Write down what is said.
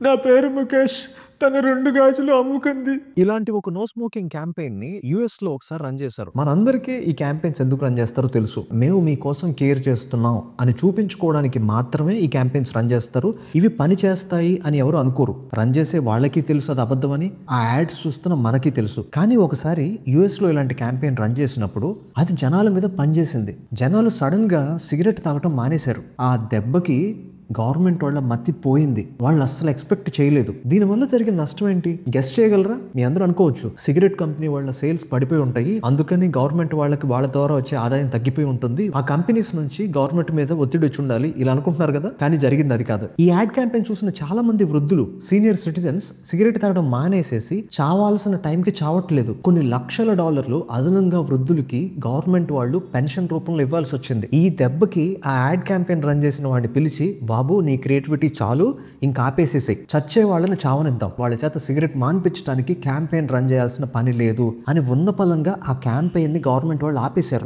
నా పేరు ముఖేష్, తను 2 గాజులు అమ్ముకుంది. ఇలాంటి ఒక నో స్మోకింగ్ క్యాంపెయిన్ ని యుఎస్ లో ఒకసారి రన్ చేశారు. మనందరికీ ఈ క్యాంపెయిన్స్ ఎందుకు రన్ చేస్తారో తెలుసు. మేము మీకోసం కేర్ చేస్తున్నాం అని చూపించుకోవడానికి మాత్రమే ఈ క్యాంపెయిన్స్ రన్ చేస్తారు. ఇవి పని చేస్తాయి అని ఎవరు అనుకోరు. రన్ చేసే వాళ్ళకి తెలుసు అది అబద్ధమని, ఆ యాడ్స్ చూస్తున్న మనకి తెలుసు. కానీ ఒకసారి యుఎస్ లో ఇలాంటి క్యాంపెయిన్ రన్ చేసినప్పుడు అది జనాల మీద పనిచేసింది. జనాలు సడన్ గా సిగరెట్ తాగటం మానేశారు. ఆ దెబ్బకి గవర్నమెంట్ వాళ్ళ మతి పోయింది. వాళ్ళు అస్సలు ఎక్స్పెక్ట్ చేయలేదు. దీనివల్ల జరిగిన నష్టం ఏంటి గెస్ట్ చేయగలరా? మీ అందరూ అనుకోవచ్చు, సిగరెట్ కంపెనీ వాళ్ళ సేల్స్ పడిపోయి ఉంటాయి, అందుకని గవర్నమెంట్ వాళ్ళకి వాళ్ళ ద్వారా వచ్చే ఆదాయం తగ్గిపోయి ఉంటుంది, ఆ కంపెనీస్ నుంచి గవర్నమెంట్ మీద ఒత్తిడి వచ్చి ఉండాలి, ఇలా అనుకుంటున్నారు కదా. కానీ జరిగింది అది కాదు. ఈ యాడ్ క్యాంపెయిన్ చూసిన చాలా మంది వృద్ధులు, సీనియర్ సిటిజన్స్ సిగరెట్ తాగడం మానేసేసి చావాల్సిన టైంకి చావట్లేదు. కొన్ని లక్షల డాలర్లు అదనంగా వృద్ధులకి గవర్నమెంట్ వాళ్ళు పెన్షన్ రూపంలో ఇవ్వాల్సి వచ్చింది. ఈ దెబ్బకి ఆ యాడ్ క్యాంపెయిన్ రన్ చేసిన వాడిని పిలిచి, బాబు నీ క్రియేటివిటీ చాలు, ఇంకా ఆపేసేసాయి, చచ్చే వాళ్ళని చావనిద్దాం, వాళ్ళ చేత సిగరెట్ మాన్పించడానికి క్యాంపెయిన్ రన్ చేయాల్సిన పని లేదు అని ఉన్న పలంగా ఆ క్యాంపెయిన్ ని గవర్నమెంట్ వాళ్ళు ఆపేశారు.